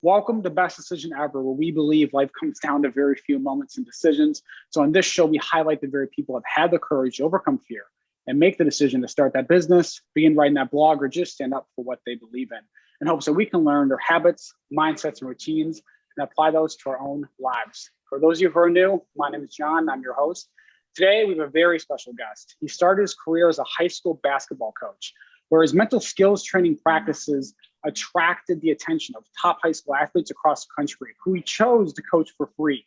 Welcome to Best Decision Ever, where we believe life comes down to very few moments and decisions. So on this show, we highlight the very people that have had the courage to overcome fear and make the decision to start that business, begin writing that blog, or just stand up for what they believe in hopes that we can learn their habits, mindsets, and routines and apply those to our own lives. For those of you who are new, my name is John. I'm your host. Today, we have a very special guest. He started his career as a high school basketball coach, where his mental skills training practices attracted the attention of top high school athletes across the country who he chose to coach for free.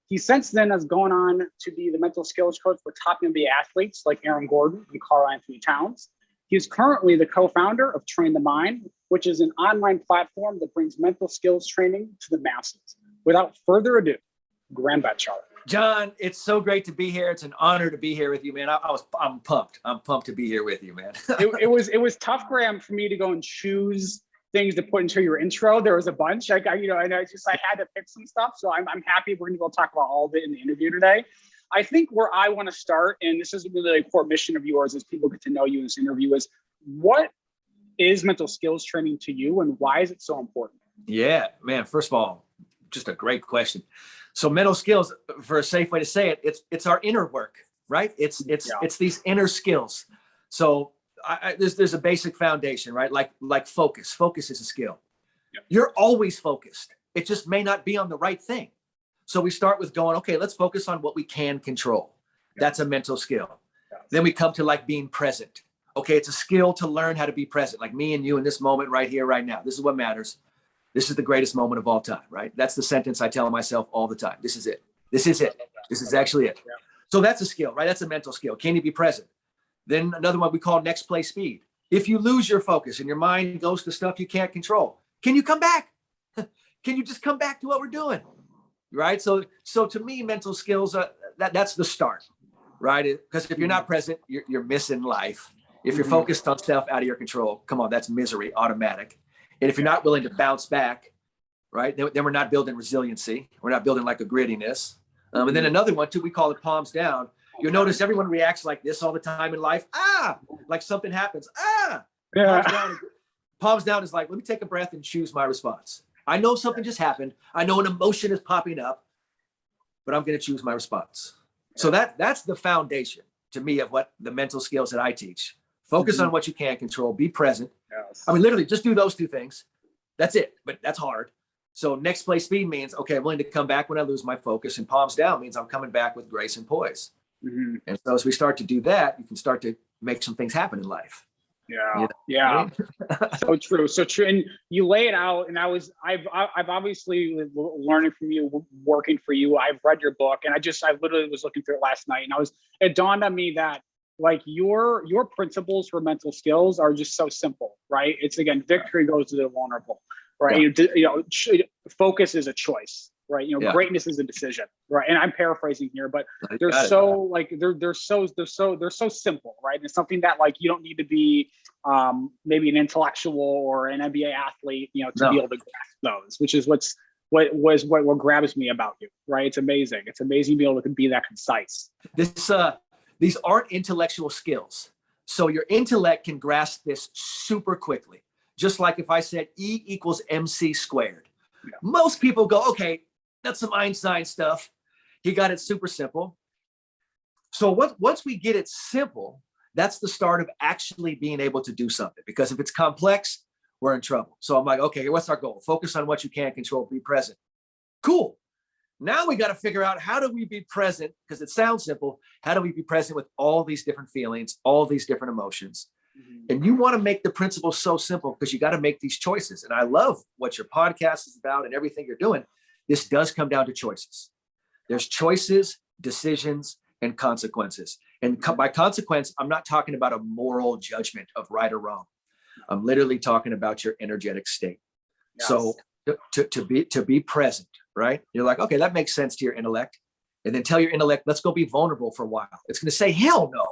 He since then has gone on to be the mental skills coach for top NBA athletes like Aaron Gordon and Karl Anthony Towns. He is currently the co-founder of Train the Mind, which is an online platform that brings mental skills training to the masses. Without further ado, Graham Betchart. John, it's so great to be here. It's an honor to be here with you, man. I'm pumped. I'm pumped to be here with you, man. it was tough, Graham, for me to go and choose things to put into your intro. There was a bunch, and I had to pick some stuff. So I'm happy we're going to go talk about all of it in the interview today. I think where I want to start, and this is really a core mission of yours as people get to know you in this interview, is what is mental skills training to you and why is it so important? Yeah, man. First of all, just a great question. So mental skills, for a safe way to say it, it's our inner work, right? It's these inner skills. So there's a basic foundation, right? Like focus. Focus is a skill. Yeah. You're always focused. It just may not be on the right thing. So we start with going, okay, let's focus on what we can control. Yeah. That's a mental skill. Yeah. Then we come to like being present. Okay, it's a skill to learn how to be present, like me and you in this moment right here, right now. This is what matters. This is the greatest moment of all time, right? That's the sentence I tell myself all the time. This is it. This is it. This is actually it. Yeah. So that's a skill, right? That's a mental skill. Can you be present? Then another one we call next play speed. If you lose your focus and your mind goes to stuff you can't control, can you come back? Can you just come back to what we're doing? Right? So to me, mental skills, that's the start, right? Because if you're not present, you're missing life. If you're focused on stuff out of your control, come on, that's misery, automatic. And if you're not willing to bounce back, right, then we're not building resiliency. We're not building like a grittiness. And then another one too, we call it palms down. You'll notice everyone reacts like this all the time in life. Like something happens. Yeah. Palms down is like, let me take a breath and choose my response. I know something just happened. I know an emotion is popping up, but I'm going to choose my response. So that's the foundation to me of what the mental skills that I teach. Focus on what you can control, be present. Yes. I mean, literally just do those two things. That's it, but that's hard. So next play speed means, okay, I'm willing to come back when I lose my focus, and palms down means I'm coming back with grace and poise. Mm-hmm. And so as we start to do that, you can start to make some things happen in life. Yeah. You know? Yeah. So true. And you lay it out, and I've obviously learning from you, working for you. I've read your book, and I literally was looking through it last night, and it dawned on me that like your principles for mental skills are just so simple, right? It's again, victory goes to the vulnerable, right? Yeah. Focus is a choice, right? Greatness is a decision, right? And I'm paraphrasing here, but they're so simple, right? And it's something that like you don't need to be maybe an intellectual or an NBA athlete, to be able to grasp those, which is what grabs me about you, right? It's amazing. It's amazing to be able to be that concise. These aren't intellectual skills. So your intellect can grasp this super quickly. Just like if I said E equals MC squared. Yeah. Most people go, okay, that's some Einstein stuff. He got it super simple. So once we get it simple, that's the start of actually being able to do something. Because if it's complex, we're in trouble. So I'm like, okay, what's our goal? Focus on what you can control, be present. Cool. Now we got to figure out, how do we be present? Because it sounds simple. How do we be present with all these different feelings, all these different emotions? Mm-hmm. And you want to make the principle so simple because you got to make these choices. And I love what your podcast is about and everything you're doing. This does come down to choices. There's choices, decisions, and consequences. And by consequence, I'm not talking about a moral judgment of right or wrong. I'm literally talking about your energetic state. Yes. So to be present, right? You're like, okay, that makes sense to your intellect. And then tell your intellect, let's go be vulnerable for a while. It's going to say, hell no,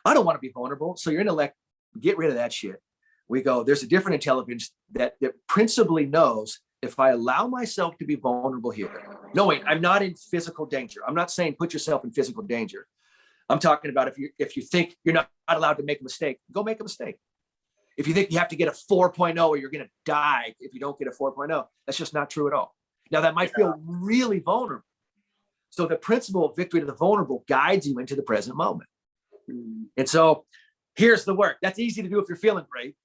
I don't want to be vulnerable. So your intellect, get rid of that shit. We go, there's a different intelligence that principally knows, if I allow myself to be vulnerable here, knowing I'm not in physical danger. I'm not saying put yourself in physical danger. I'm talking about if you think you're not allowed to make a mistake, go make a mistake. If you think you have to get a 4.0 or you're going to die if you don't get a 4.0, that's just not true at all. Now, that might feel really vulnerable. So the principle of victory to the vulnerable guides you into the present moment. And so here's the work. That's easy to do if you're feeling great.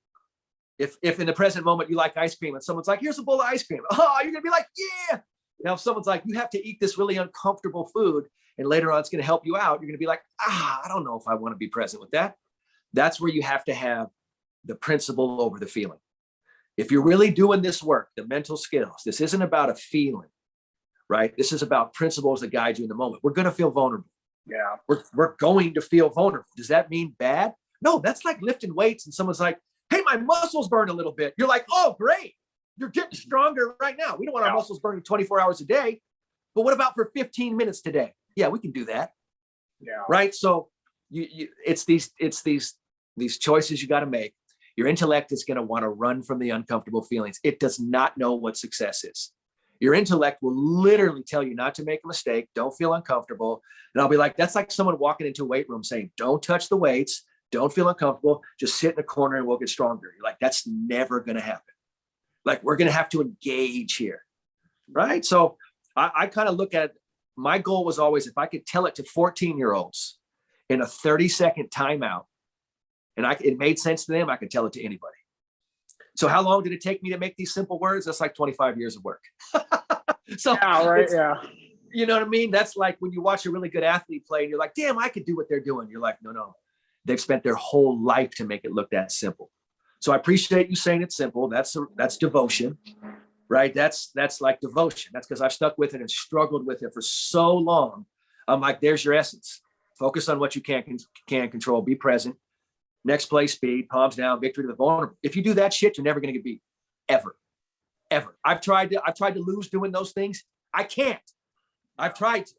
If in the present moment you like ice cream and someone's like, here's a bowl of ice cream. Oh, you're going to be like, yeah. Now, if someone's like, you have to eat this really uncomfortable food and later on it's going to help you out, you're going to be like, I don't know if I want to be present with that. That's where you have to have the principle over the feeling. If you're really doing this work, the mental skills, this isn't about a feeling, right? This is about principles that guide you in the moment. We're going to feel vulnerable. Yeah. We're going to feel vulnerable. Does that mean bad? No, that's like lifting weights and someone's like, hey, my muscles burn a little bit. You're like, oh, great. You're getting stronger right now. We don't want our muscles burning 24 hours a day, but what about for 15 minutes today? Yeah, we can do that. Yeah. Right. So it's these choices you got to make. Your intellect is going to want to run from the uncomfortable feelings. It does not know what success is. Your intellect will literally tell you not to make a mistake. Don't feel uncomfortable. And I'll be like, that's like someone walking into a weight room saying, don't touch the weights. Don't feel uncomfortable. Just sit in a corner and we'll get stronger. You're like, that's never going to happen. Like, we're going to have to engage here. Right. So I kind of look at, my goal was always, if I could tell it to 14-year-olds in a 30-second timeout, and it made sense to them, I could tell it to anybody. So how long did it take me to make these simple words? That's like 25 years of work. So yeah, right. Yeah. You know what I mean? That's like when you watch a really good athlete play and you're like, damn, I could do what they're doing. You're like, no. They've spent their whole life to make it look that simple. So I appreciate you saying it's simple. That's devotion, right? That's like devotion. That's because I've stuck with it and struggled with it for so long. I'm like, there's your essence. Focus on what you can control. Be present. Next play, speed, palms down, victory to the vulnerable. If you do that shit, you're never going to get beat, ever. I've tried to lose doing those things. I can't. I've tried to.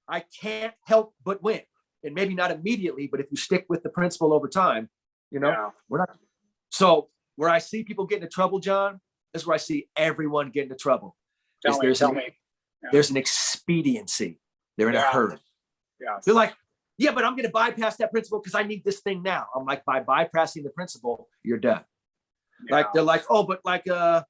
I can't help but win. And maybe not immediately, but if you stick with the principle over time, we're not. So where I see people get into trouble, John, is where I see everyone get into trouble. Tell me. Yeah. There's an expediency. They're in a hurry. Yeah. They're like, yeah, but I'm going to bypass that principle because I need this thing now. I'm like, by bypassing the principle, you're done. Yeah. Like, they're like, oh, but like the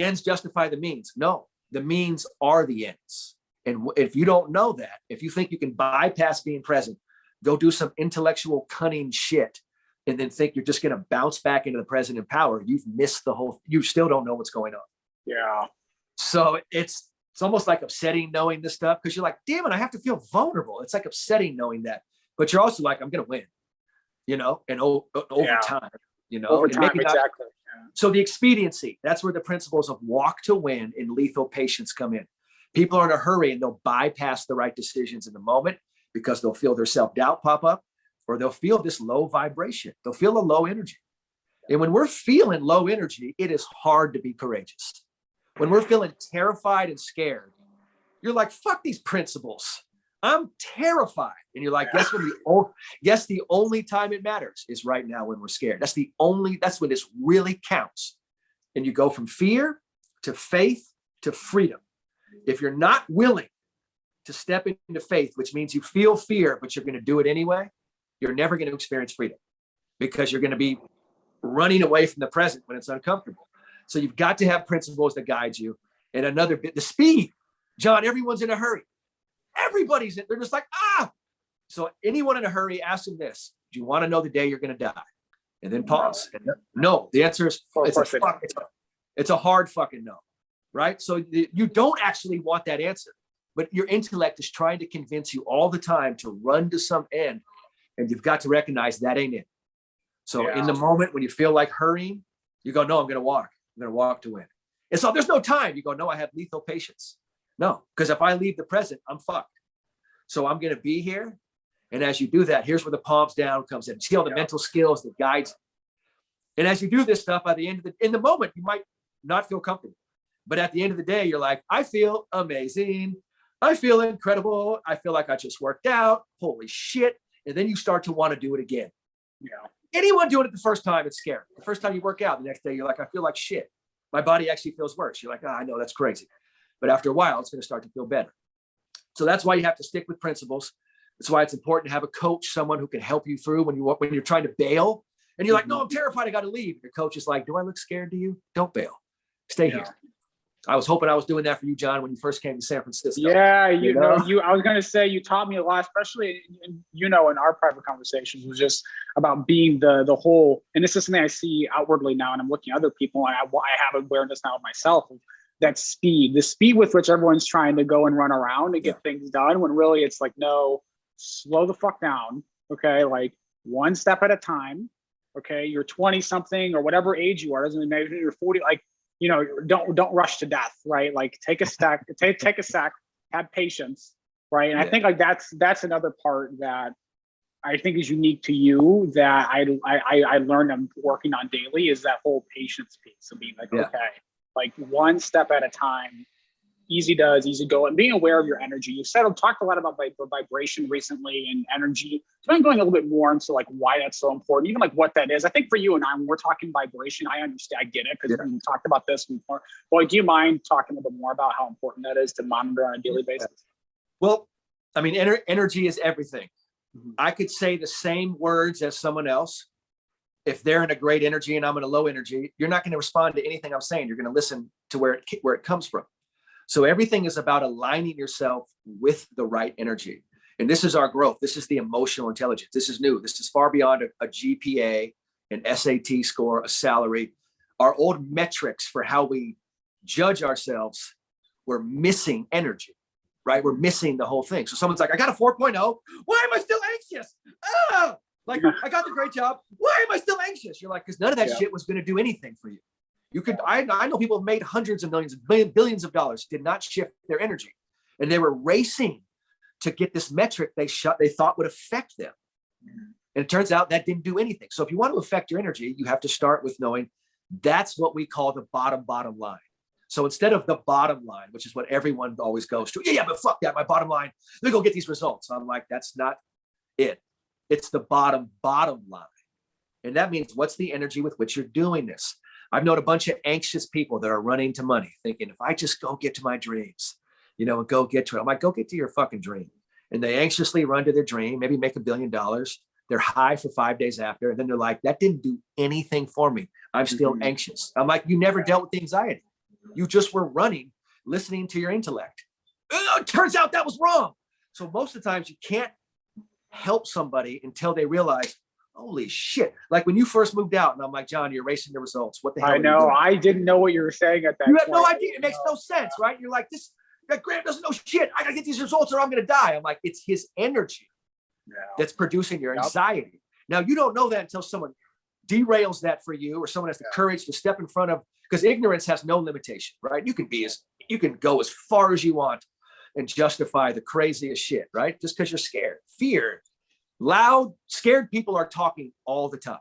ends justify the means. No, the means are the ends. And if you don't know that, if you think you can bypass being present, go do some intellectual cunning shit and then think you're just going to bounce back into the present in power, you've missed you still don't know what's going on. Yeah. So it's almost like upsetting knowing this stuff because you're like, damn it, I have to feel vulnerable. It's like upsetting knowing that, but you're also like, I'm going to win, and over time, over time, exactly. So the expediency, that's where the principles of walk to win and lethal patience come in. People are in a hurry and they'll bypass the right decisions in the moment because they'll feel their self-doubt pop up or they'll feel this low vibration. They'll feel a low energy. And when we're feeling low energy, it is hard to be courageous. When we're feeling terrified and scared, you're like, fuck these principles. I'm terrified. And you're like, guess the only time it matters is right now when we're scared. That's when this really counts. And you go from fear to faith to freedom. If you're not willing to step into faith, which means you feel fear, but you're going to do it anyway, you're never going to experience freedom because you're going to be running away from the present when it's uncomfortable. So you've got to have principles that guide you. And another bit, the speed. John, everyone's in a hurry. They're just like, So anyone in a hurry, ask them this. Do you want to know the day you're going to die? And then pause. No, the answer is it's a hard fucking no. Right? So you don't actually want that answer, but your intellect is trying to convince you all the time to run to some end. And you've got to recognize that ain't it. So in the moment when you feel like hurrying, you go, no, I'm going to walk. I'm going to walk to win. And so there's no time. You go, no, I have lethal patience. No, because if I leave the present, I'm fucked. So I'm going to be here. And as you do that, here's where the palms down comes in. See all the mental skills that guides you. And as you do this stuff, by the end of in the moment, you might not feel comfortable. But at the end of the day, you're like, I feel amazing. I feel incredible. I feel like I just worked out. Holy shit. And then you start to want to do it again. Yeah. Anyone doing it the first time, it's scary. The first time you work out, the next day, you're like, I feel like shit. My body actually feels worse. You're like, I know that's crazy. But after a while, it's going to start to feel better. So that's why you have to stick with principles. That's why it's important to have a coach, someone who can help you through when you're trying to bail. And you're like, no, I'm terrified. I got to leave. Your coach is like, do I look scared to you? Don't bail. Stay here. I was hoping I was doing that for you, John, when you first came to San Francisco. Yeah, I was going to say you taught me a lot, especially, in our private conversations, was just about being the whole, and this is something I see outwardly now, and I'm looking at other people, and I have awareness now of myself, of that the speed with which everyone's trying to go and run around and get things done, when really it's like, no, slow the fuck down. Okay. Like one step at a time. Okay. You're 20 something or whatever age you are. Doesn't matter if you're 40, like, don't rush to death, right? Like take a sec, have patience, right? And I think like that's another part that I think is unique to you that I learned I'm working on daily, is that whole patience piece of being like, okay, like one step at a time, easy does, easy go, and being aware of your energy. You talked a lot about vibration recently and energy. So I'm going a little bit more into like why that's so important, even like what that is. I think for you and I, when we're talking vibration, I understand, I get it, because we talked about this before. Boy, do you mind talking a little bit more about how important that is to monitor on a daily basis? Well, I mean, energy is everything. I could say the same words as someone else. If they're in a great energy and I'm in a low energy, you're not going to respond to anything I'm saying. You're going to listen to where it comes from. So everything is about aligning yourself with the right energy. And this is our growth. This is the emotional intelligence. This is new. This is far beyond a GPA, an SAT score, a salary. Our old metrics for how we judge ourselves, we're missing energy, right? We're missing the whole thing. So someone's like, I got a 4.0. Why am I still anxious? Oh, like I got the great job. Why am I still anxious? You're like, because none of that shit was going to do anything for you. You could, I know people have made hundreds of millions, billions of dollars, did not shift their energy. And they were racing to get this metric they thought would affect them. And it turns out that didn't do anything. So if you want to affect your energy, you have to start with knowing that's what we call the bottom line. So instead of the bottom line, which is what everyone always goes to, yeah, but fuck that, my bottom line, let me go get these results. I'm like, that's not it. It's the bottom line. And that means what's the energy with which you're doing this? I've known a bunch of anxious people that are running to money, thinking if I just go get to my dreams, and go get to it. I'm like, go get to your fucking dream. And they anxiously run to their dream, maybe make $1 billion. They're high for 5 days after. And then they're like, that didn't do anything for me. I'm still anxious. I'm like, you never dealt with anxiety. You just were running, listening to your intellect. It turns out that was wrong. So most of the times you can't help somebody until they realize, holy shit. Like when you first moved out and I'm like, John, you're erasing the results. What the hell? I know. I didn't know what you were saying at that point. You have no idea. It makes no sense, right? You're like, that Grant doesn't know shit. I gotta get these results or I'm gonna die. I'm like, it's his energy that's producing your anxiety. Now you don't know that until someone derails that for you, or someone has the courage to step in front of, because ignorance has no limitation, right? You can go as far as you want and justify the craziest shit, right? Just because you're scared. Fear. Loud, scared people are talking all the time.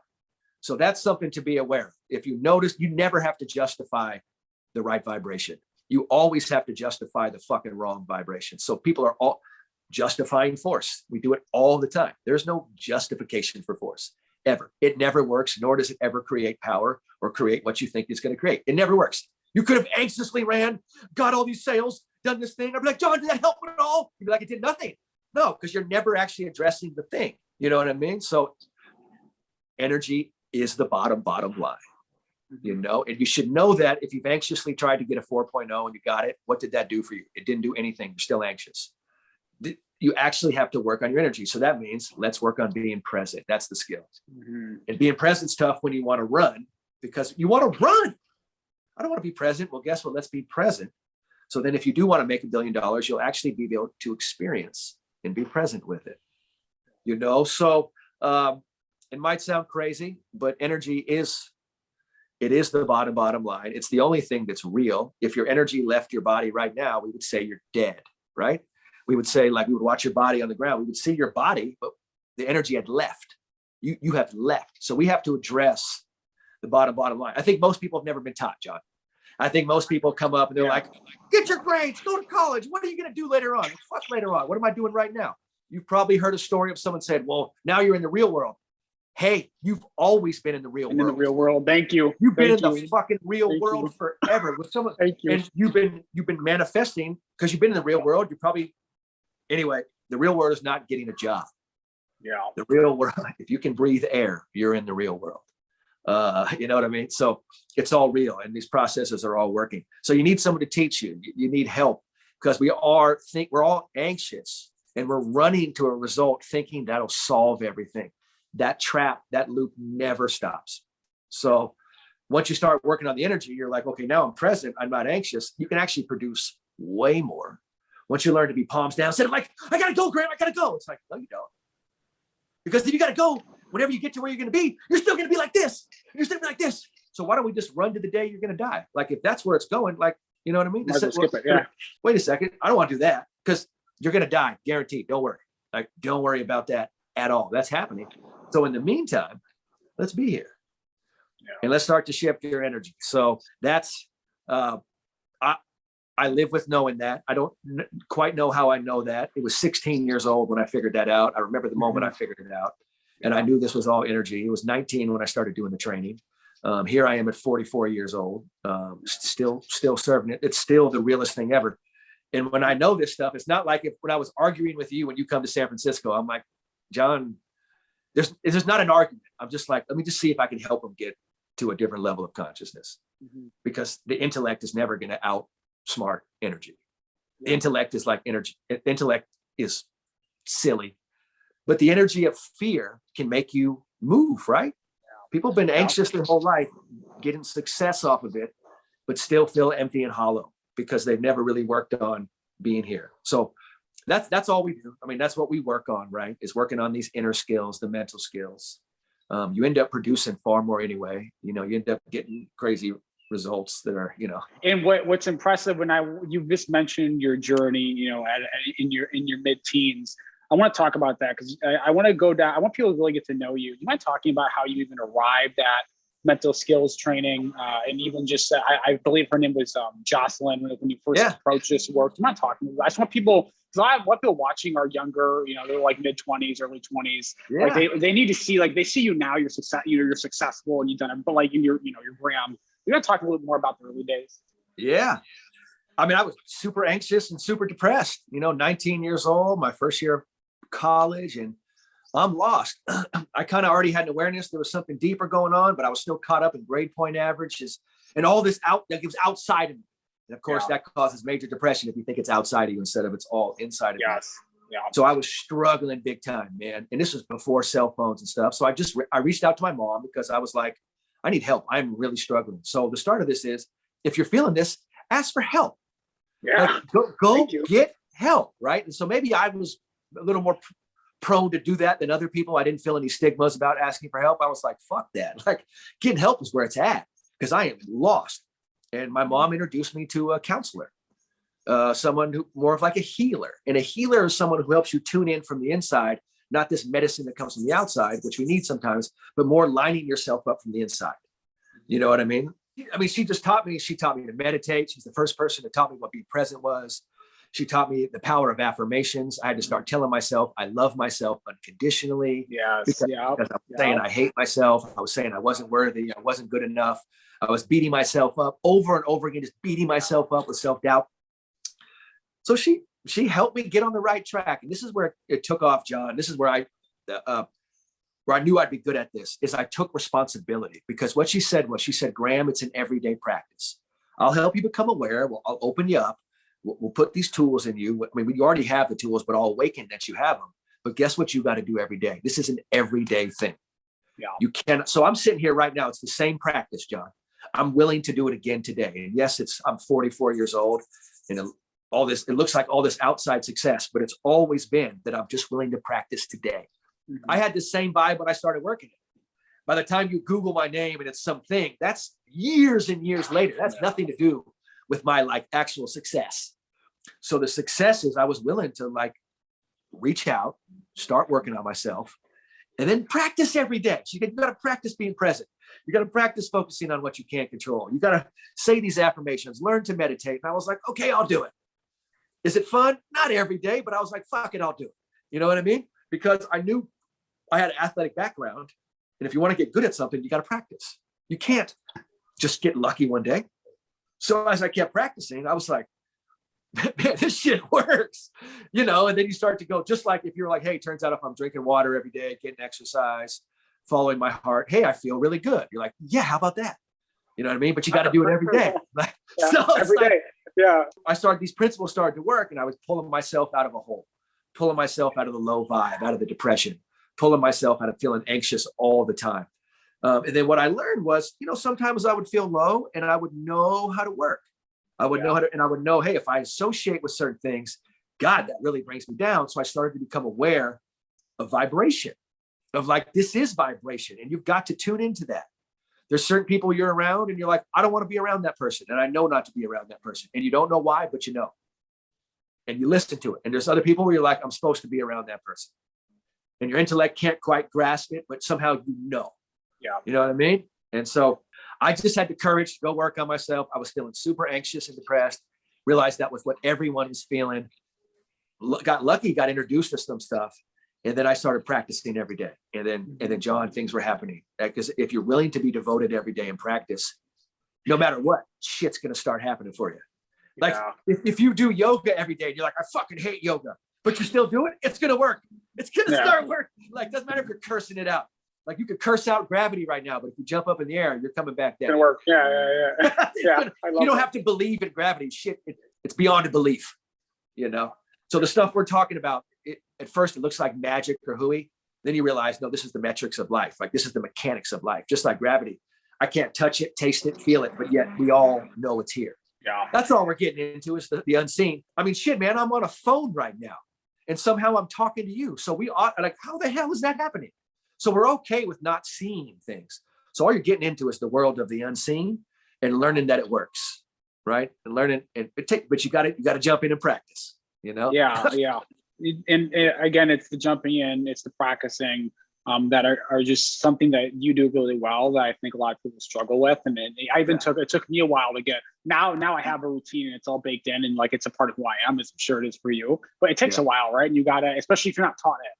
So that's something to be aware of. If you notice, you never have to justify the right vibration. You always have to justify the fucking wrong vibration. So people are all justifying force. We do it all the time. There's no justification for force, ever. It never works, nor does it ever create power or create what you think it's going to create. It never works. You could have anxiously ran, got all these sales, done this thing. I'd be like, John, did that help at all? You'd be like, it did nothing. No, because you're never actually addressing the thing. You know what I mean? So energy is the bottom line, and you should know that if you've anxiously tried to get a 4.0 and you got it, what did that do for you? It didn't do anything. You're still anxious. You actually have to work on your energy. So that means let's work on being present. That's the skill. And being present's tough when you want to run, because you want to run. I don't want to be present. Well, guess what? Let's be present. So then if you do want to make $1 billion, you'll actually be able to experience and be present with it. So it might sound crazy, but energy is the bottom line. It's the only thing that's real. If your energy left your body right now, we would say you're dead, right? We would say, like, we would watch your body on the ground. We would see your body, but the energy had left. You have left. So we have to address the bottom line. I think most people have never been taught, John. I think most people come up and they're like, get your grades, go to college. What are you going to do later on? Fuck later on. What am I doing right now? You've probably heard a story of someone said, well, now you're in the real world. Hey, you've always been in the real world. In the real world. Thank you. You've been in the fucking real world forever with someone. Thank you. And you've been manifesting because you've been in the real world. Anyway, the real world is not getting a job. Yeah. The real world, if you can breathe air, you're in the real world. You know what I mean? So it's all real, and these processes are all working. So you need someone to teach you. You need help, because we're all anxious, and we're running to a result thinking that'll solve everything. That trap, that loop never stops. So once you start working on the energy, you're like, okay, now I'm present, I'm not anxious. You can actually produce way more. Once you learn to be palms down, instead of like, I gotta go, Graham, I gotta go. It's like, no, you don't. Because if you gotta go, whenever you get to where you're gonna be, you're still gonna be like this. You're still gonna be like this. So why don't we just run to the day you're gonna die? Like, if that's where it's going, like, you know what I mean? Skip it, yeah. Wait a second, I don't want to do that, because you're gonna die, guaranteed. Don't worry. Like, don't worry about that at all. That's happening. So in the meantime, let's be here. Yeah. And let's start to shift your energy. So that's, I live with knowing that. I don't quite know how I know that. It was 16 years old when I figured that out. I remember the moment I figured it out, and I knew this was all energy. It was 19 when I started doing the training. Here I am at 44 years old, still serving it. It's still the realest thing ever. And when I know this stuff, it's not like when I was arguing with you when you come to San Francisco, I'm like, John, there's not an argument. I'm just like, let me just see if I can help them get to a different level of consciousness, because the intellect is never going to outsmart energy. The intellect is like energy. Intellect is silly, but the energy of fear can make you move, right? People have been anxious their whole life, getting success off of it, but still feel empty and hollow because they've never really worked on being here. So that's all we do. I mean, that's what we work on, right? Is working on these inner skills, the mental skills. You end up producing far more anyway. You end up getting crazy results that are, And what's impressive you just mentioned your journey, in your mid-teens. I want to talk about that, because I want to go down. I want people to really get to know you. You mind talking about how you even arrived at mental skills training, and even just I believe her name was Jocelyn when you first approached this work. You mind talking about? I just want people, because I want people watching are younger. They're like mid-20s, early 20s. Yeah. Like they need to see, like, they see you now. You're you're successful and you've done it. But like in your Graham, you're gonna talk a little bit more about the early days. Yeah. I mean, I was super anxious and super depressed, 19 years old, my first year of college, and I'm lost. I kind of already had an awareness there was something deeper going on, but I was still caught up in grade point averages and all this that gives outside of me. And of course, that causes major depression if you think it's outside of you instead of it's all inside of you. Yeah. So I was struggling big time, man. And this was before cell phones and stuff. So I reached out to my mom, because I was like, I need help. I'm really struggling. So the start of this is, if you're feeling this, ask for help. Yeah. Like, go get help, right? And so maybe I was a little more prone to do that than other people. I didn't feel any stigmas about asking for help. I was like, fuck that. Like, getting help is where it's at, because I am lost. And my mom introduced me to a counselor, someone who more of like a healer. And a healer is someone who helps you tune in from the inside, not this medicine that comes from the outside, which we need sometimes, but more lining yourself up from the inside. You know what I mean? I mean, she taught me to meditate. She's the first person that taught me what being present was. She taught me the power of affirmations. I had to start telling myself I love myself unconditionally. Because I was saying I hate myself. I was saying I wasn't worthy. I wasn't good enough. I was beating myself up over and over again, just beating myself up with self-doubt. So she helped me get on the right track. And this is where it took off, John. This is where I knew I'd be good at this, is I took responsibility. Because what she said, Graham, it's an everyday practice. I'll help you become aware. I'll open you up. We'll put these tools in you. I mean, you already have the tools, but I'll awaken that you have them. But guess what you got to do every day? This is an everyday thing. Yeah. You can. So I'm sitting here right now. It's the same practice, John. I'm willing to do it again today. And yes, I'm 44 years old, and it looks like all this outside success, but it's always been that I'm just willing to practice today. Mm-hmm. I had the same vibe when I started working. By the time you Google my name and it's something, that's years and years later. That's nothing to do with my like actual success. So the success is I was willing to like reach out, start working on myself, and then practice every day. So you got to practice being present. You got to practice focusing on what you can't control. You got to say these affirmations, learn to meditate. And I was like, okay, I'll do it. Is it fun? Not every day, but I was like, fuck it, I'll do it. You know what I mean? Because I knew I had an athletic background. And if you want to get good at something, you got to practice. You can't just get lucky one day. So as I kept practicing, I was like, man, this shit works, and then you start to go, just like if you're like, hey, turns out if I'm drinking water every day, getting exercise, following my heart. Hey, I feel really good. You're like, yeah, how about that? You know what I mean? But you got to do it every day. Like, yeah, so every day. Yeah. these principles started to work, and I was pulling myself out of a hole, pulling myself out of the low vibe, out of the depression, pulling myself out of feeling anxious all the time. And then what I learned was, sometimes I would feel low and I would know how to work. I would know how to, and I would know, hey, if I associate with certain things, God, that really brings me down. So I started to become aware of vibration, of like, this is vibration, and you've got to tune into that. There's certain people you're around and you're like, I don't want to be around that person. And I know not to be around that person. And you don't know why, but you know. And you listen to it. And there's other people where you're like, I'm supposed to be around that person. And your intellect can't quite grasp it, but somehow you know. Yeah. You know what I mean? And so I just had the courage to go work on myself. I was feeling super anxious and depressed, realized that was what everyone was feeling. Got lucky, got introduced to some stuff. And then I started practicing every day. And then John, things were happening. Because if you're willing to be devoted every day and practice, no matter what, shit's going to start happening for you. Like if you do yoga every day and you're like, I fucking hate yoga, but you still do it, it's going to work. It's going to start working. Like, doesn't matter if you're cursing it out. Like, you could curse out gravity right now, but if you jump up in the air, you're coming back down. It's going to work. Yeah. You don't have to believe in gravity. Shit, it's beyond a belief, So the stuff we're talking about, at first it looks like magic or hooey. Then you realize, no, this is the metrics of life. Like, this is the mechanics of life. Just like gravity. I can't touch it, taste it, feel it, but yet we all know it's here. Yeah. That's all we're getting into is the unseen. I mean, shit, man, I'm on a phone right now and somehow I'm talking to you. So we ought, like, how the hell is that happening? So we're okay with not seeing things. So all you're getting into is the world of the unseen and learning that it works, right? And learning, but you got to jump in and practice, Yeah. And again, it's the jumping in, it's the practicing that are just something that you do really well that I think a lot of people struggle with. And it took me a while to get, now I have a routine and it's all baked in and like, it's a part of who I am, as I'm sure it is for you, but it takes a while, right? And you gotta, especially if you're not taught it.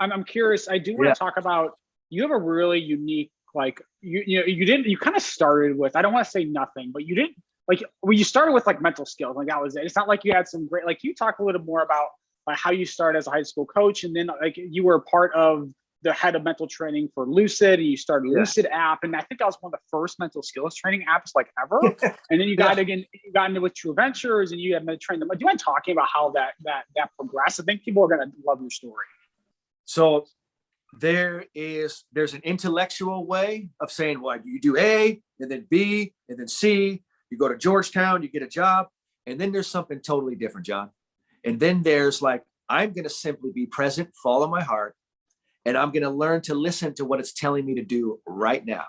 I'm curious, I do want to talk about, you have a really unique, like, you kind of started with, I don't want to say nothing, but you didn't, like, well, you started with like mental skills, like that was it. It's not like you had some great, like, you talk a little more about how you started as a high school coach, and then like you were part of the head of mental training for Lucid, and you started Lucid app, and I think that was one of the first mental skills training apps like ever. And then you got into with True Ventures, and you had trained them. Do you mind talking about how that progressed? I think people are gonna love your story. So there's an intellectual way of saying, well, you do A and then B and then C. You go to Georgetown, you get a job, and then there's something totally different, John. And then there's like, I'm going to simply be present, follow my heart, and I'm going to learn to listen to what it's telling me to do right now.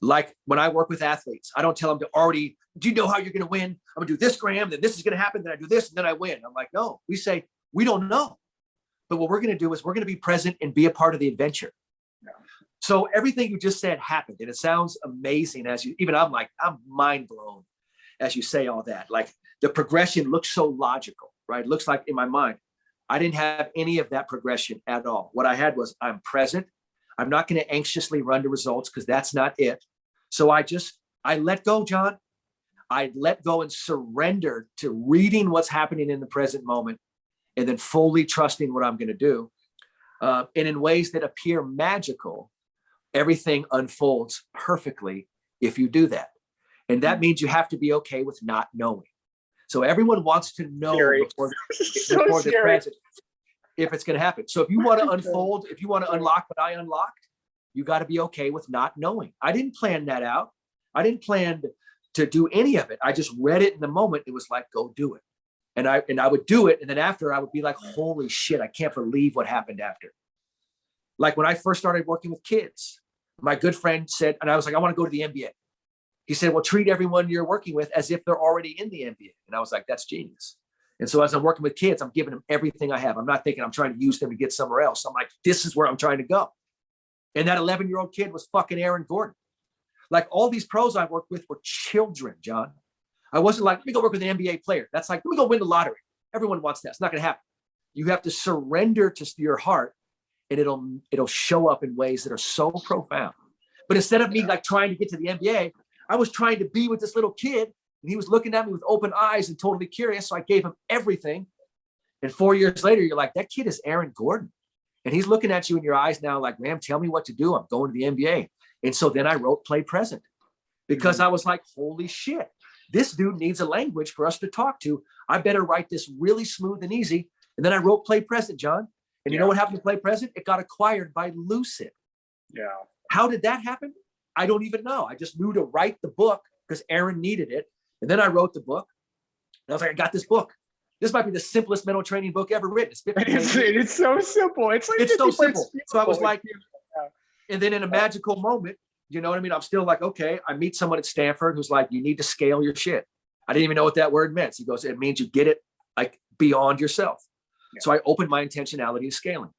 Like when I work with athletes, I don't tell them to already, do you know how you're going to win? I'm going to do this, Graham, then this is going to happen, then I do this, and then I win. I'm like, no, we say, we don't know. But what we're going to do is we're going to be present and be a part of the adventure. Yeah. So everything you just said happened, and it sounds amazing I'm mind blown as you say all that. Like the progression looks so logical, right? It looks like in my mind, I didn't have any of that progression at all. What I had was I'm present. I'm not going to anxiously run to results because that's not it. So I let go, John. I let go and surrender to reading what's happening in the present moment and then fully trusting what I'm going to do. And in ways that appear magical, everything unfolds perfectly if you do that. And that means you have to be okay with not knowing. So everyone wants to know before the present, if it's going to happen. So if you want to unfold, if you want to unlock what I unlocked, you got to be okay with not knowing. I didn't plan that out. I didn't plan to do any of it. I just read it in the moment. It was like, go do it. And I would do it. And then after I would be like, holy shit, I can't believe what happened after. Like when I first started working with kids, my good friend said, and I was like, I want to go to the NBA. He said, well, treat everyone you're working with as if they're already in the NBA. And I was like, that's genius. And so as I'm working with kids, I'm giving them everything I have. I'm not thinking I'm trying to use them to get somewhere else. I'm like, this is where I'm trying to go. And that 11-year-old kid was fucking Aaron Gordon. Like all these pros I worked with were children, John. I wasn't like, let me go work with an NBA player. That's like, let me go win the lottery. Everyone wants that. It's not going to happen. You have to surrender to your heart, and it'll show up in ways that are so profound. But instead of me like trying to get to the NBA, I was trying to be with this little kid, and he was looking at me with open eyes and totally curious. So I gave him everything. And 4 years later, you're like, that kid is Aaron Gordon. And he's looking at you in your eyes now like, man, tell me what to do. I'm going to the NBA. And so then I wrote Play Present because I was like, holy shit, this dude needs a language for us to talk to. I better write this really smooth and easy. And then I wrote Play Present, John. And you know what happened to Play Present? It got acquired by Lucid. Yeah. How did that happen? I don't even know. I just knew to write the book because Aaron needed it. And then I wrote the book. And I was like, I got this book. This might be the simplest mental training book ever written. It's 50 pages. It's so simple. It's like it's so simple. So I was like, and then in a magical moment, you know what I mean? I'm still like, okay, I meet someone at Stanford who's like, you need to scale your shit. I didn't even know what that word meant. He goes, it means you get it like beyond yourself. Yeah. So I opened my intentionality to scaling.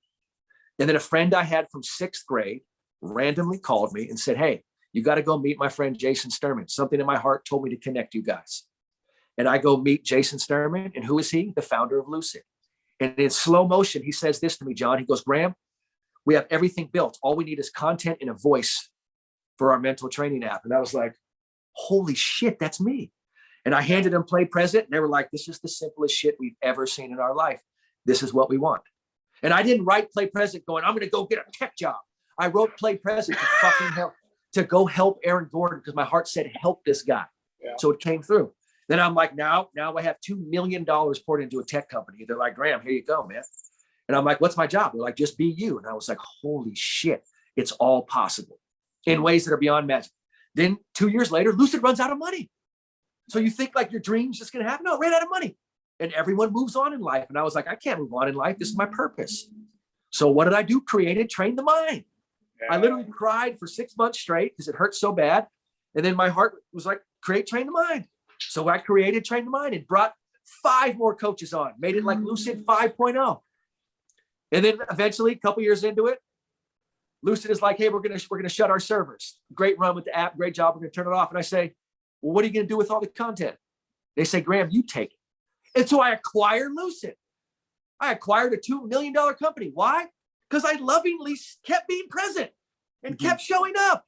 And then a friend I had from 6th grade randomly called me and said, hey, you got to go meet my friend Jason Sturman. Something in my heart told me to connect you guys. And I go meet Jason Sturman. And who is he? The founder of Lucid. And in slow motion, he says this to me, John. He goes, Graham, we have everything built. All we need is content and a voice for our mental training app. And I was like, holy shit, that's me. And I handed them Play Present. And they were like, this is the simplest shit we've ever seen in our life. This is what we want. And I didn't write Play Present going, I'm going to go get a tech job. I wrote Play Present to fucking help, to go help Aaron Gordon because my heart said, help this guy. Yeah. So it came through. Then I'm like, now I have $2 million poured into a tech company. They're like, Graham, here you go, man. And I'm like, what's my job? They're like, just be you. And I was like, holy shit, it's all possible in ways that are beyond magic. Then 2 years later, Lucid runs out of money. So you think like your dream's just going to happen? No, it ran out of money. And everyone moves on in life. And I was like, I can't move on in life. This is my purpose. So what did I do? Created Train the Mind. Yeah. I literally cried for 6 months straight because it hurt so bad. And then my heart was like, create Train the Mind. So I created Train the Mind and brought 5 more coaches on, made it like Lucid 5.0. And then eventually, a couple years into it, Lucid is like, hey, we're gonna shut our servers. Great run with the app, great job. We're gonna turn it off. And I say, well, what are you gonna do with all the content? They say, Graham, you take it. And so I acquired Lucid. I acquired a $2 million company. Why? Because I lovingly kept being present and kept showing up.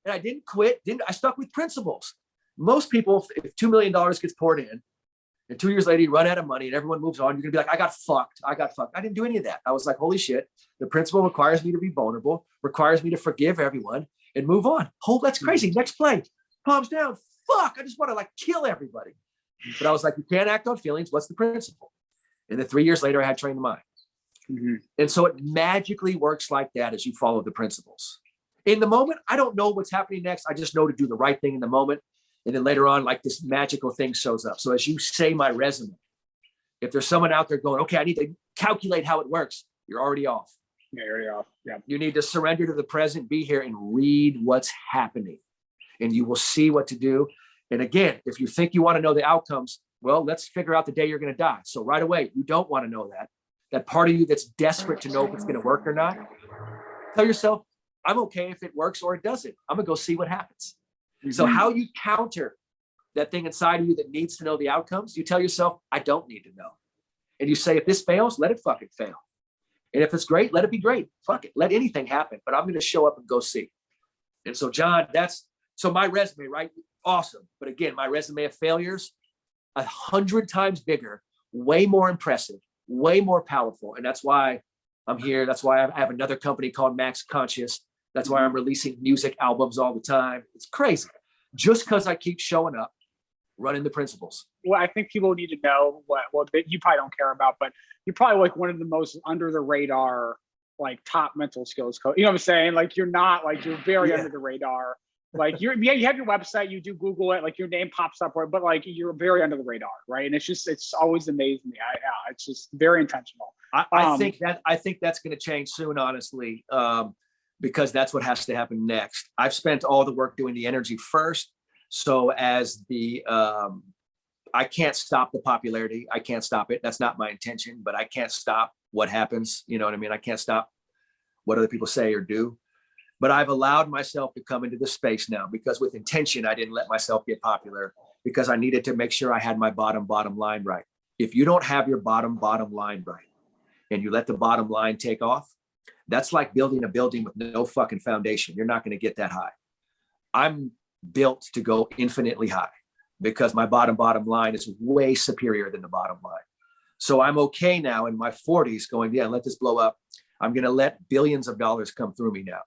And I didn't quit. I stuck with principles. Most people, if $2 million gets poured in, and 2 years later you run out of money and everyone moves on, you're gonna be like, I got fucked. I didn't do any of that. I was like, holy shit, the principle requires me to be vulnerable, requires me to forgive everyone and move on. Oh, that's crazy. Next play, palms down. Fuck, I just want to like kill everybody. But I was like, you can't act on feelings. What's the principle? And then 3 years later, I had Train the Mind. Mm-hmm. And so it magically works like that as you follow the principles. In the moment, I don't know what's happening next. I just know to do the right thing in the moment. And then later on, like this magical thing shows up. So as you say my resume, if there's someone out there going, okay, I need to calculate how it works, you're already off. Yeah, you're already off. Yeah. You need to surrender to the present, be here and read what's happening. And you will see what to do. And again, if you think you want to know the outcomes, well, let's figure out the day you're going to die. So right away, you don't want to know that. That part of you that's desperate to know if it's going to work or not, tell yourself, I'm okay if it works or it doesn't. I'm going to go see what happens. Mm-hmm. So how you counter that thing inside of you that needs to know the outcomes, you tell yourself, I don't need to know. And you say, if this fails, let it fucking fail. And if it's great, let it be great. Fuck it. Let anything happen. But I'm going to show up and go see. And so, John, so my resume, right? Awesome. But again, my resume of failures, 100 times bigger, way more impressive, way more powerful. And that's why I'm here. That's why I have another company called Max Conscious. That's why I'm releasing music albums all the time. It's crazy. Just because I keep showing up, running the principles. Well, I think people need to know what you probably don't care about, but you're probably like one of the most under the radar, like top mental skills coach. You know what I'm saying? Like you're not like, you're very under the radar. Like you have your website, you do Google it, like your name pops up, but like you're very under the radar, right? And it's always amazed me. It's just very intentional. I think that's going to change soon, honestly, because that's what has to happen next. I've spent all the work doing the energy first. So as I can't stop the popularity. I can't stop it. That's not my intention, but I can't stop what happens. You know what I mean? I can't stop what other people say or do. But I've allowed myself to come into this space now because with intention, I didn't let myself get popular because I needed to make sure I had my bottom line right. If you don't have your bottom line right and you let the bottom line take off, that's like building a building with no fucking foundation. You're not going to get that high. I'm built to go infinitely high because my bottom line is way superior than the bottom line. So I'm okay now in my 40s going, yeah, let this blow up. I'm going to let billions of dollars come through me now.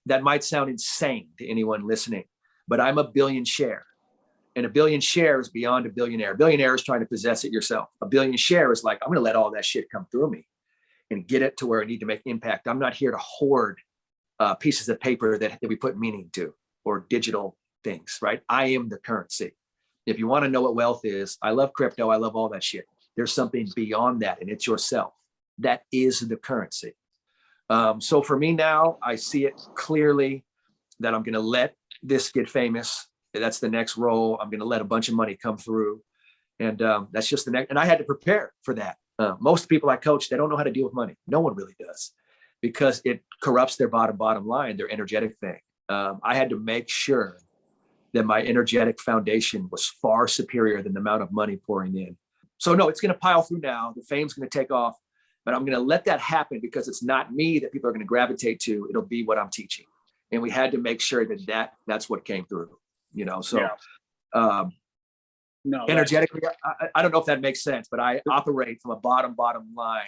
That might sound insane to anyone listening, but I'm a billion share. And a billion share is beyond a billionaire. A billionaire is trying to possess it yourself. A billion share is like, I'm going to let all that shit come through me and get it to where I need to make impact. I'm not here to hoard pieces of paper that we put meaning to, or digital things, right? I am the currency. If you want to know what wealth is, I love crypto. I love all that shit. There's something beyond that, and it's yourself. That is the currency. So for me now, I see it clearly that I'm going to let this get famous. That's the next role. I'm going to let a bunch of money come through. And that's just the next. And I had to prepare for that. Most people I coach, they don't know how to deal with money. No one really does, because it corrupts their bottom line, their energetic thing. I had to make sure that my energetic foundation was far superior than the amount of money pouring in. So no, it's going to pile through now. The fame's going to take off, but I'm going to let that happen because it's not me that people are going to gravitate to. It'll be what I'm teaching. And we had to make sure that's what came through, you know? So, yeah. No, energetically, I don't know if that makes sense, but I operate from a bottom line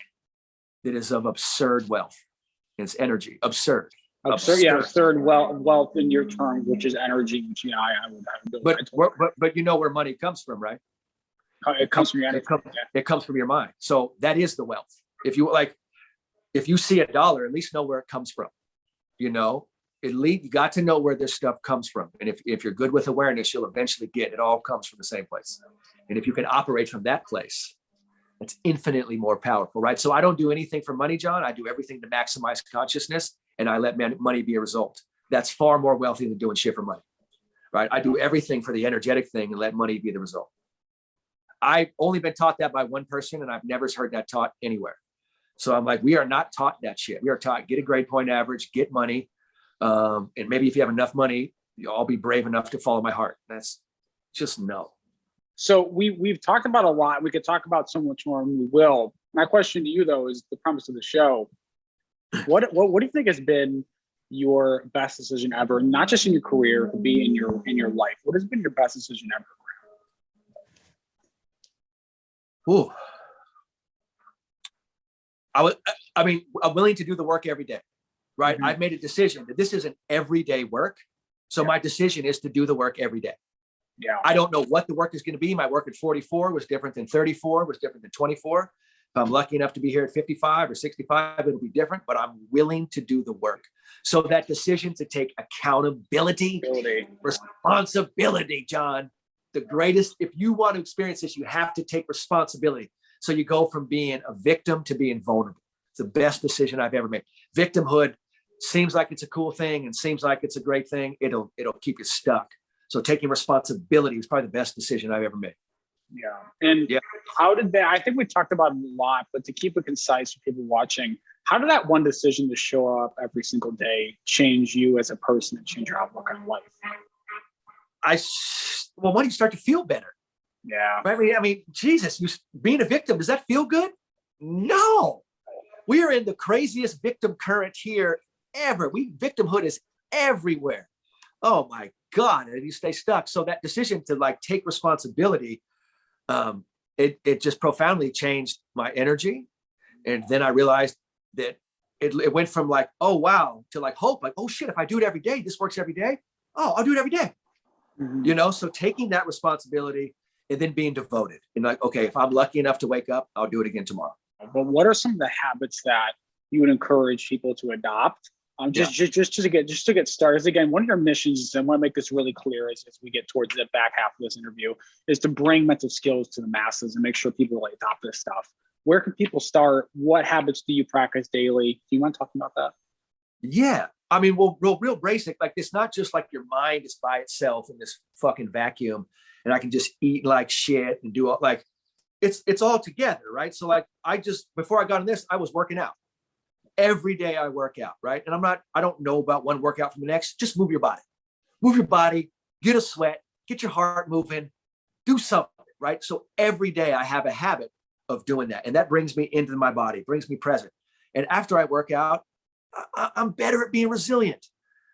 that is of absurd wealth. It's energy, absurd. Yeah, absurd wealth in your terms, which is energy, which I would have. But you know where money comes from, right? It comes from your energy. It comes from your mind. So that is the wealth. If you see $1, at least know where it comes from. You know, at least you got to know where this stuff comes from. And if you're good with awareness, you'll eventually get it all comes from the same place. And if you can operate from that place, it's infinitely more powerful, right? So I don't do anything for money, John. I do everything to maximize consciousness, and I let money be a result. That's far more wealthy than doing shit for money, right? I do everything for the energetic thing and let money be the result. I've only been taught that by one person, and I've never heard that taught anywhere. So I'm like, we are not taught that shit. We are taught get a grade point average, get money, and maybe if you have enough money, I'll be brave enough to follow my heart. That's just no. So we've talked about a lot. We could talk about so much more, and we will. My question to you, though, is the premise of the show. What do you think has been your best decision ever? Not just in your career, but be in your life. What has been your best decision ever? Ooh. I'm willing to do the work every day, right? Mm-hmm. I've made a decision that this isn't everyday work. So my decision is to do the work every day. Yeah. I don't know what the work is going to be. My work at 44 was different than 34, was different than 24. If I'm lucky enough to be here at 55 or 65, it'll be different, but I'm willing to do the work. So that decision to take accountability, responsibility, John, the greatest, if you want to experience this, you have to take responsibility. So you go from being a victim to being vulnerable. It's the best decision I've ever made. Victimhood seems like it's a cool thing and seems like it's a great thing. It'll keep you stuck. So taking responsibility was probably the best decision I've ever made. Yeah. And how did that, I think we talked about it a lot, but to keep it concise for people watching, how did that one decision to show up every single day change you as a person and change your outlook on life? Well, when do you start to feel better? Yeah. I mean, Jesus, being a victim, does that feel good? No. We are in the craziest victim current here ever. Victimhood is everywhere. Oh my God, and you stay stuck. So that decision to take responsibility, it just profoundly changed my energy. And then I realized that it went from oh wow, to hope, oh shit, if I do it every day, this works every day. Oh, I'll do it every day. Mm-hmm. So taking that responsibility and then being devoted and okay, if I'm lucky enough to wake up, I'll do it again tomorrow. But what are some of the habits that you would encourage people to adopt? Just to get started. Again, one of your missions, and I want to make this really clear as we get towards the back half of this interview, is to bring mental skills to the masses and make sure people adopt this stuff. Where can people start? What habits do you practice daily? Do you want to talk about that? Yeah. I mean, well, real basic. It's not just your mind is by itself in this fucking vacuum and I can just eat like shit and do all it's all together, right? So before I got in this, I was working out. Every day I work out, right? And I don't know about one workout from the next. Just move your body, get a sweat, get your heart moving, do something, right? So every day I have a habit of doing that. And that brings me into my body, brings me present. And after I work out, I'm better at being resilient.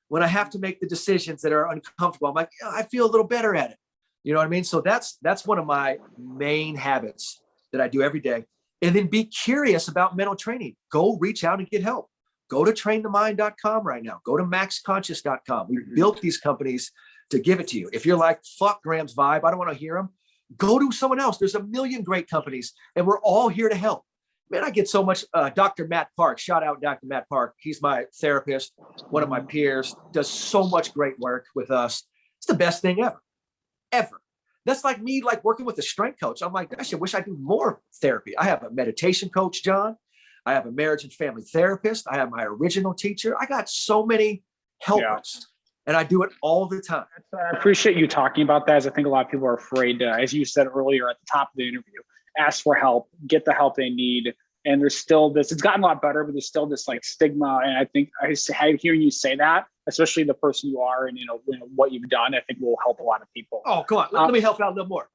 When I have to make the decisions that are uncomfortable, I'm I feel a little better at it. You know what I mean? So that's one of my main habits that I do every day. And then be curious about mental training. Go reach out and get help. Go to trainthemind.com right now. Go to maxconscious.com. We built these companies to give it to you. If you're like, fuck Graham's vibe, I don't want to hear him, go to someone else. There's a million great companies, and we're all here to help. Man, I get so much. Dr. Matt Park, shout out Dr. Matt Park. He's my therapist, one of my peers, does so much great work with us. It's the best thing ever, ever. That's like me, like working with a strength coach. I'm like, gosh, I wish I do more therapy. I have a meditation coach, John. I have a marriage and family therapist. I have my original teacher. I got so many helpers, and I do it all the time. I appreciate you talking about that, as I think a lot of people are afraid to, as you said earlier at the top of the interview, ask for help, get the help they need. And there's still this, it's gotten a lot better, but there's still this like stigma. And I think hearing you say that, especially the person you are and, what you've done, I think will help a lot of people. Oh, come on. Let me help out a little more.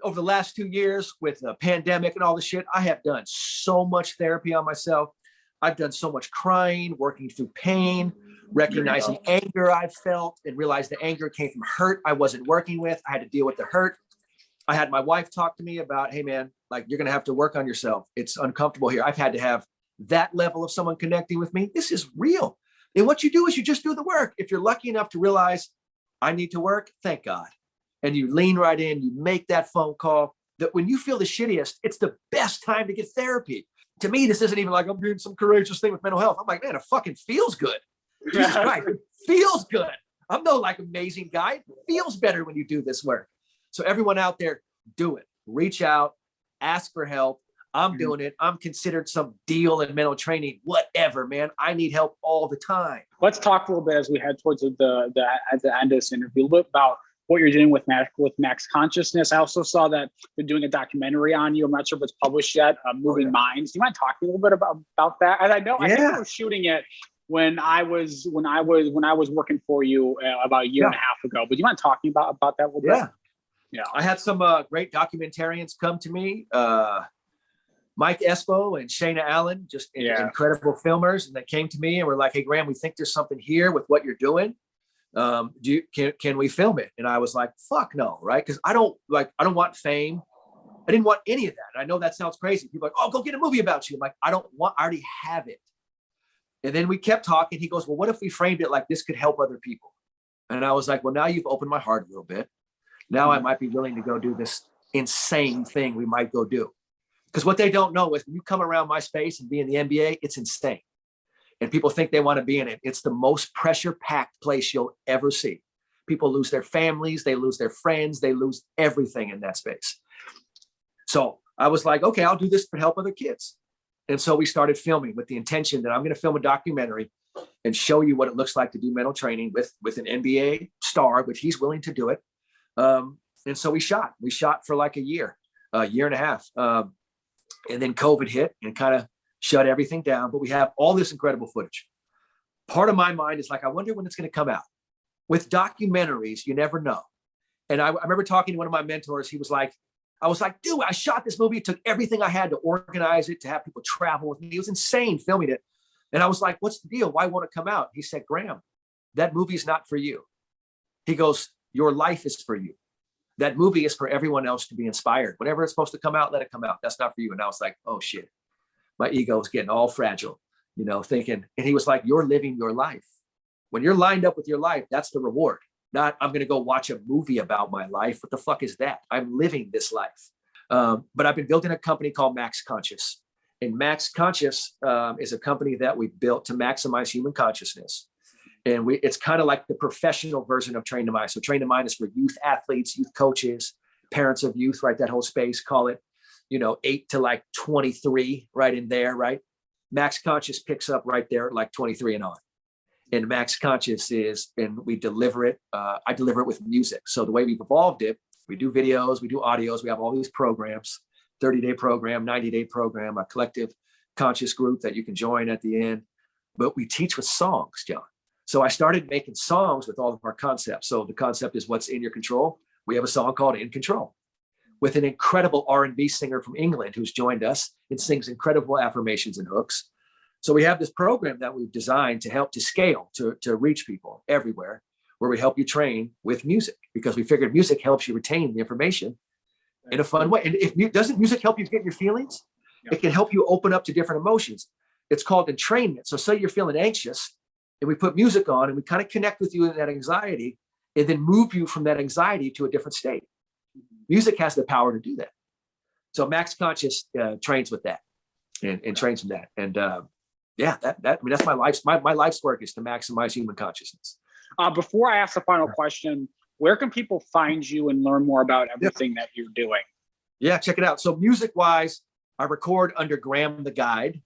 Over the last 2 years with the pandemic and all this shit, I have done so much therapy on myself. I've done so much crying, working through pain, recognizing anger I've felt, and realized the anger came from hurt I wasn't working with. I had to deal with the hurt. I had my wife talk to me about, hey man, like you're going to have to work on yourself. It's uncomfortable here. I've had to have that level of someone connecting with me. This is real. And what you do is you just do the work. If you're lucky enough to realize I need to work, thank God. And you lean right in, you make that phone call. That when you feel the shittiest, it's the best time to get therapy. To me, this isn't even like I'm doing some courageous thing with mental health. I'm like, man, it fucking feels good. Jesus Christ, it feels good. I'm no like amazing guy. It feels better when you do this work. So everyone out there, do it. Reach out, ask for help. I'm doing it. I'm considered some deal in mental training, whatever, man. I need help all the time. Let's talk a little bit as we head towards at the end of this interview, a little bit about what you're doing with Max Consciousness. I also saw that they're doing a documentary on you. I'm not sure if it's published yet, Moving Minds. Do you mind talking a little bit about that? And I think I was shooting it when I was working for you about a year and a half ago. But do you mind talking about that a little bit? Yeah. I had some great documentarians come to me. Mike Espo and Shayna Allen, just incredible filmers, and they came to me and were like, "Hey, Graham, we think there's something here with what you're doing. Can we film it?" And I was like, "Fuck no," right? Because I don't want fame. I didn't want any of that. I know that sounds crazy. People are like, "Oh, go get a movie about you." I'm like, I already have it. And then we kept talking. He goes, "Well, what if we framed it like this could help other people?" And I was like, "Well, now you've opened my heart a little bit. Now I might be willing to go do this insane thing we might go do." Because what they don't know is when you come around my space and be in the NBA, it's insane. And people think they want to be in it. It's the most pressure-packed place you'll ever see. People lose their families, they lose their friends, they lose everything in that space. So I was like, okay, I'll do this to help other kids. And so we started filming with the intention that I'm going to film a documentary and show you what it looks like to do mental training with an NBA star, which he's willing to do it. And so we shot for like a year and a half. And then COVID hit and kind of shut everything down, but we have all this incredible footage. Part of my mind is like, I wonder when it's going to come out. With documentaries, you never know. And I remember talking to one of my mentors. I was like, dude, I shot this movie. It took everything I had to organize it, to have people travel with me. It was insane filming it. And I was like, what's the deal? Why won't it come out? He said, Graham, that movie is not for you. He goes, your life is for you. That movie is for everyone else to be inspired. Whenever it's supposed to come out, let it come out. That's not for you. And I was like, oh shit. My ego is getting all fragile, thinking, and he was like, you're living your life. When you're lined up with your life, that's the reward. Not, I'm going to go watch a movie about my life. What the fuck is that? I'm living this life. But I've been building a company called Max Conscious. And Max Conscious is a company that we built to maximize human consciousness. And it's kind of like the professional version of Train the Mind. So Train the Mind is for youth athletes, youth coaches, parents of youth, right? That whole space, call it, 8 to like 23, right in there, right? Max Conscious picks up right there, like 23 and on. And Max Conscious and we deliver it. I deliver it with music. So the way we've evolved it, we do videos, we do audios, we have all these programs, 30-day program, 90-day program, a collective conscious group that you can join at the end. But we teach with songs, John. So I started making songs with all of our concepts. So the concept is what's in your control. We have a song called In Control with an incredible R&B singer from England who's joined us and sings incredible affirmations and hooks. So we have this program that we've designed to help to scale, to reach people everywhere, where we help you train with music, because we figured music helps you retain the information in a fun way. And doesn't music help you get your feelings? Yeah. It can help you open up to different emotions. it's called entrainment. So say you're feeling anxious and we put music on and we kind of connect with you in that anxiety and then move you from that anxiety to a different state. Music has the power to do that. So Max Conscious trains with that and trains from that. And that's my life's work is to maximize human consciousness. Before I ask the final question, where can people find you and learn more about everything that you're doing? Yeah, check it out. So music wise, I record under Graham the Guide,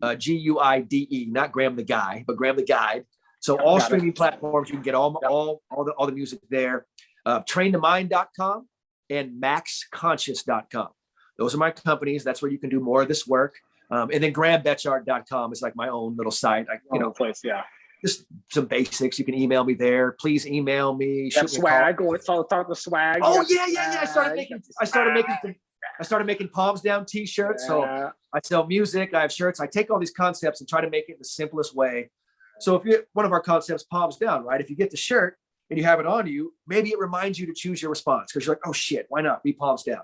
Guide, not Graham the Guy, but Graham the Guide. So all streaming platforms, you can get all the music there. Trainthemind.com and maxconscious.com. Those are my companies. That's where you can do more of this work. And then GrahamBetchart.com is like my own little site. Place, yeah. Just some basics. You can email me there. Please email me. That swag. Let's all start the swag. Oh yeah. I started making palms down t-shirts. So I sell music. I have shirts. I take all these concepts and try to make it the simplest way. So if you're one of our concepts, palms down, right? If you get the shirt and you have it on you, maybe it reminds you to choose your response because you're like, oh shit, why not? Be palms down.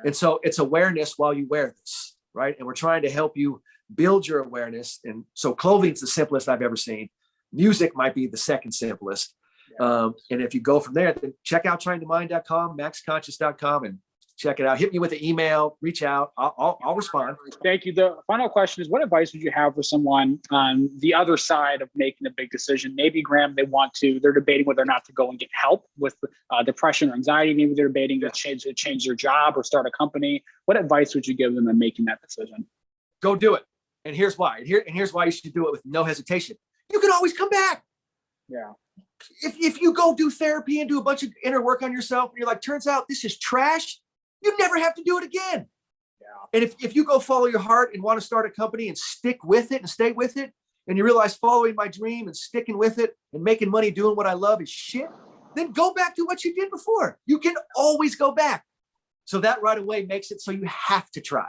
And so it's awareness while you wear this, right? And we're trying to help you build your awareness. And so clothing's the simplest I've ever seen. Music might be the second simplest. And if you go from there, then check out trainthemind.com, maxconscious.com, and check it out. Hit me with an email, reach out. I'll respond. Thank you. The final question is, what advice would you have for someone on the other side of making a big decision? Maybe, Graham, they're debating whether or not to go and get help with depression or anxiety. Maybe they're debating to change their job or start a company. What advice would you give them in making that decision? Go do it. And here's why. Here's why you should do it with no hesitation. You can always come back. Yeah. If you go do therapy and do a bunch of inner work on yourself, and you're like, turns out this is trash, you never have to do it again. Yeah. And if you go follow your heart and want to start a company and stick with it and stay with it, and you realize following my dream and sticking with it and making money doing what I love is shit, then go back to what you did before. You can always go back. So that right away makes it so you have to try.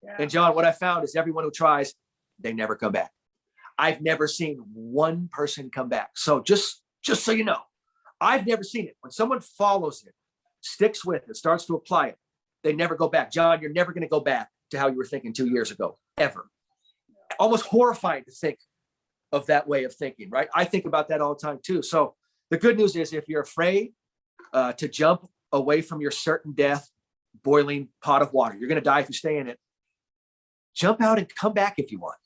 Yeah. And John, what I found is everyone who tries, they never come back. I've never seen one person come back. So just so you know, I've never seen it. When someone follows it, sticks with it, starts to apply it, they never go back. John, you're never going to go back to how you were thinking 2 years ago, ever. Almost horrifying to think of that way of thinking, right? I think about that all the time too. So the good news is if you're afraid to jump away from your certain death, boiling pot of water, you're going to die if you stay in it, jump out and come back if you want.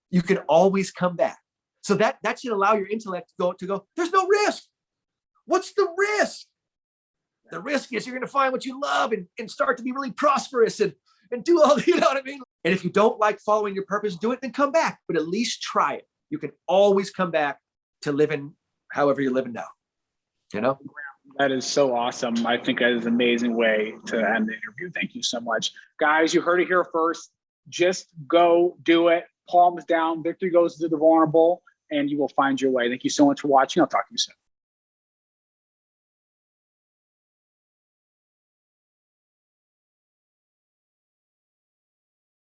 You can always come back. So that should allow your intellect to go, there's no risk. What's the risk? The risk is you're going to find what you love and start to be really prosperous and do all, you know what I mean? And if you don't like following your purpose, do it, then come back, but at least try it. You can always come back to living however you're living now, you know? That is so awesome. I think that is an amazing way to end the interview. Thank you so much. Guys, you heard it here first. Just go do it. Palms down. Victory goes to the vulnerable, and you will find your way. Thank you so much for watching. I'll talk to you soon.